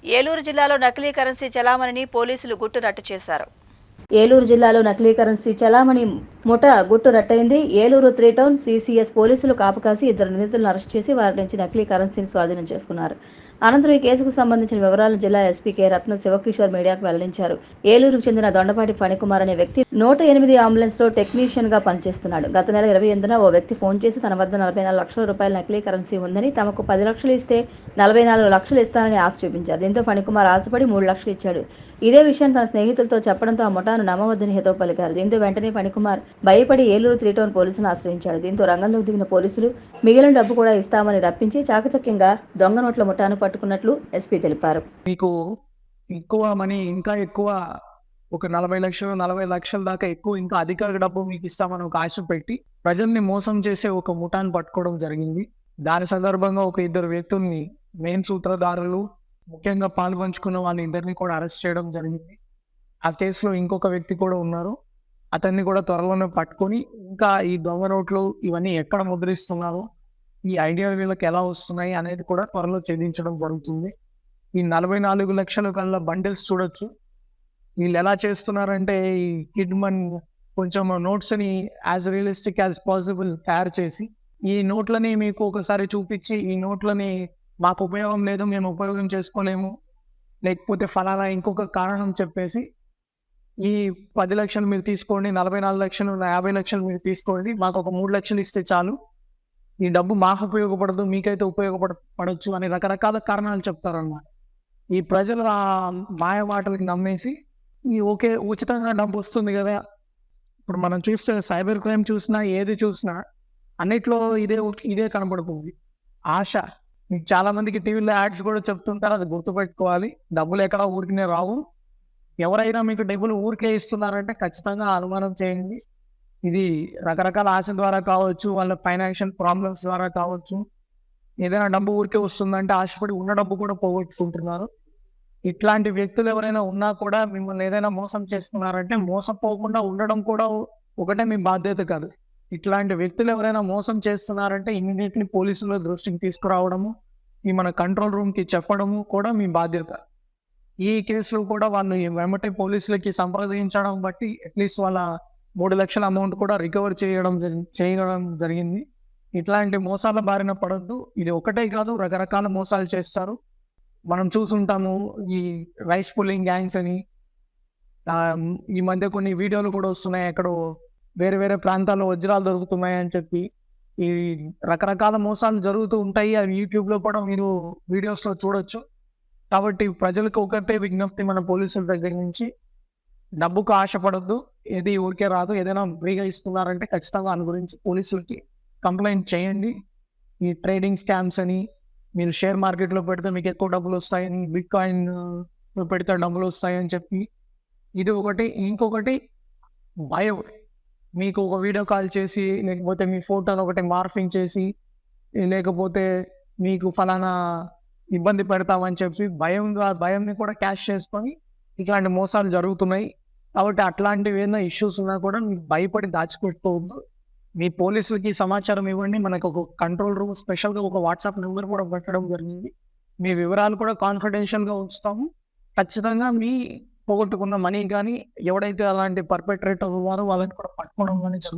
ఏలూరు జిల్లాలో నకిలీ కరెన్సీ చలామణిని పోలీసులు గుట్టురట్టు చేశారు. ఏలూరు జిల్లాలో నకిలీ కరెన్సీ చలామణి ముఠా గుట్టు రట్టయింది. ఏలూరు 3 టౌన్ సీసీఎస్ పోలీసులు కాపు కాసి 2 నిందితులను అరెస్ట్ చేసి వారి నుంచి నకిలీ కరెన్సీని స్వాధీనం చేసుకున్నారు. అనంతరం ఈ కేసుకు సంబంధించిన వివరాలను జిల్లా ఎస్పీ కె రత్న శివకిషోర్ మీడియాకు వెల్లడించారు. ఏలూరుకు చెందిన దొండపాటి ఫణికుమార్ అనే వ్యక్తి 108 అంబులెన్స్లో టెక్నీషియన్గా పనిచేస్తున్నాడు. గత నెల 28న ఓ వ్యక్తి ఫోన్ చేసి తన వద్ద 44 లక్షల రూపాయల నకిలీ కరెన్సీ ఉందని, తమకు 10 లక్షలు ఇస్తే 44 లక్షలు ఇస్తానని ఆశ చూపించారు. దీంతో ఫణికుమార్ ఆశపడి 3 లక్షలు ఇచ్చాడు. ఇదే విషయాన్ని తన స్నేహితులతో చెప్పడంతో ఆ ముఠాను నమ్మవద్దని హితవు పలికారు. దీంతో వెంటనే ఫణికుమార్ భయపడి ఏలూరు 3 టౌన్ పోలీసులను ఆశ్రయించాడు. దీంతో రంగంలోకి దిగిన పోలీసులు మిగిలిన డబ్బు కూడా ఇస్తామని రప్పించి చాకచక్యంగా దొంగ నోట్ల ముఠాను పట్టుకున్నట్లు ఎస్పీ తెలిపారు. మీకు ఎక్కువ మనీ, ఇంకా ఎక్కువ ఒక 40 లక్షల దాకా ఎక్కువ, ఇంకా అధిక డబ్బు మీకు ఇస్తామని ఒక ఆశ పెట్టి ప్రజల్ని మోసం చేసే ఒక ముఠాను పట్టుకోవడం జరిగింది. దాని సందర్భంగా ఒక 2 వ్యక్తుల్ని, మెయిన్ సూత్రధారులు, ముఖ్యంగా పాల్పంచుకున్న వాళ్ళిద్దరిని కూడా అరెస్ట్ చేయడం జరిగింది. ఆ కేసులో ఇంకొక వ్యక్తి కూడా ఉన్నారు. అతన్ని కూడా త్వరలోనే పట్టుకొని, ఇంకా ఈ దొంగ నోట్లు ఇవన్నీ ఎక్కడ ముద్రిస్తున్నారో, ఈ ఐడియా వీళ్ళకి ఎలా వస్తున్నాయి అనేది కూడా త్వరలో ఛేదించడం జరుగుతుంది. ఈ 44 లక్షల కల్లా బండిల్స్ చూడొచ్చు. వీళ్ళు ఎలా చేస్తున్నారంటే, ఈ కిడ్ మన్ కొంచెం నోట్స్ని యాజ్ రియలిస్టిక్ యాజ్ పాసిబుల్ తయారు చేసి, ఈ నోట్లని మీకు ఒకసారి చూపించి, ఈ నోట్లని మాకు ఉపయోగం లేదు, మేము ఉపయోగం చేసుకోలేము, లేకపోతే ఫలానా ఇంకొక కారణం చెప్పేసి, ఈ 10 లక్షలు మీరు తీసుకోండి, 44 లక్షలు, 50 లక్షలు మీరు తీసుకోండి, మాకు ఒక 3 లక్షలు ఇస్తే చాలు, ఈ డబ్బు మాకు ఉపయోగపడదు, మీకైతే ఉపయోగపడచ్చు అని రకరకాల కారణాలు చెప్తారన్నమాట. ఈ ప్రజలు ఆ మాయ మాటలకి నమ్మేసి, ఈ ఓకే ఉచితంగా డబ్బు వస్తుంది కదా, ఇప్పుడు మనం చూస్తే సైబర్ క్రైమ్ చూసినా, ఏది చూసినా అన్నిట్లో ఇదే కనబడుతుంది, ఆశ. మీకు చాలా మందికి టీవీలో యాడ్స్ కూడా చెప్తుంటారు, అది గుర్తుపెట్టుకోవాలి. డబ్బులు ఎక్కడ ఊరికినే రావు. ఎవరైనా మీకు డబ్బులు ఊరికే ఇస్తున్నారంటే ఖచ్చితంగా అనుమానం చేయండి. ఇది రకరకాల ఆశ ద్వారా కావచ్చు, వాళ్ళ ఫైనాన్షియల్ ప్రాబ్లమ్స్ ద్వారా కావచ్చు. ఏదైనా డబ్బు ఊరికే వస్తుందంటే ఆశపడి ఉన్న డబ్బు కూడా పోగొట్టుకుంటున్నారు. ఇట్లాంటి వ్యక్తులు ఎవరైనా ఉన్నా కూడా మిమ్మల్ని ఏదైనా మోసం చేస్తున్నారంటే, మోసపోకుండా ఉండడం కూడా ఒకటే మీ బాధ్యత కాదు. ఇట్లాంటి వ్యక్తులు ఎవరైనా మోసం చేస్తున్నారంటే ఇమ్మీడియట్లీ పోలీసుల దృష్టికి తీసుకురావడము, ఈ మన కంట్రోల్ రూమ్కి చెప్పడము కూడా మీ బాధ్యత. ఈ కేసులో కూడా వాళ్ళు వెంబటే పోలీసులకి సంప్రదించడం బట్టి అట్లీస్ట్ వాళ్ళ 3 లక్షల అమౌంట్ కూడా రికవర్ చేయడం జరిగింది. ఇట్లాంటి మోసాల బారిన పడొద్దు. ఇది ఒకటే కాదు, రకరకాల మోసాలు చేస్తారు. మనం చూసుంటాము ఈ రైస్ పుల్లింగ్ గ్యాంగ్స్ అని. ఈ మధ్య కొన్ని వీడియోలు కూడా వస్తున్నాయి, ఎక్కడో వేరే వేరే ప్రాంతాల్లో వజ్రాలు దొరుకుతున్నాయని చెప్పి. ఈ రకరకాల మోసాలు జరుగుతూ ఉంటాయి. అవి యూట్యూబ్లో కూడా మీరు వీడియోస్లో చూడొచ్చు. కాబట్టి ప్రజలకు ఒకటే విజ్ఞప్తి మన పోలీసుల దగ్గర నుంచి, డబ్బుకు ఆశపడద్దు, ఏది ఊరికే రాదు. ఏదైనా ఫ్రీగా ఇస్తున్నారంటే ఖచ్చితంగా దాని గురించి పోలీసులకి కంప్లైంట్ చేయండి. ఈ ట్రేడింగ్ స్కామ్స్ అని, మీరు షేర్ మార్కెట్లో పెడితే మీకు ఎక్కువ డబ్బులు వస్తాయని, బిట్ కాయిన్ పెడితే డబ్బులు వస్తాయని చెప్పి ఇది ఒకటి. ఇంకొకటి భయం. మీకు ఒక వీడియో కాల్ చేసి, లేకపోతే మీ ఫోటోని ఒకటి మార్ఫింగ్ చేసి, లేకపోతే మీకు ఫలానా ఇబ్బంది పెడతామని చెప్పి భయంని కూడా క్యాష్ చేసుకొని ఇట్లాంటి మోసాలు జరుగుతున్నాయి. కాబట్టి అట్లాంటివి ఏదైనా ఇష్యూస్ ఉన్నా కూడా మీరు భయపడి దాచిపెట్టుకోవద్దు. మీ పోలీసులకి సమాచారం ఇవ్వండి. మనకు ఒక కంట్రోల్ రూమ్ స్పెషల్గా ఒక వాట్సాప్ నెంబర్ కూడా పెట్టడం జరిగింది. మీ వివరాలు కూడా కాన్ఫిడెన్షియల్గా ఉంచుతాము. ఖచ్చితంగా మీ పోగొట్టుకున్న మనీ కానీ, ఎవడైతే అలాంటి పర్పెట్రేటర్ ఉన్నారో వాళ్ళని కూడా పట్టుకోవడం కానీ జరుగుతుంది.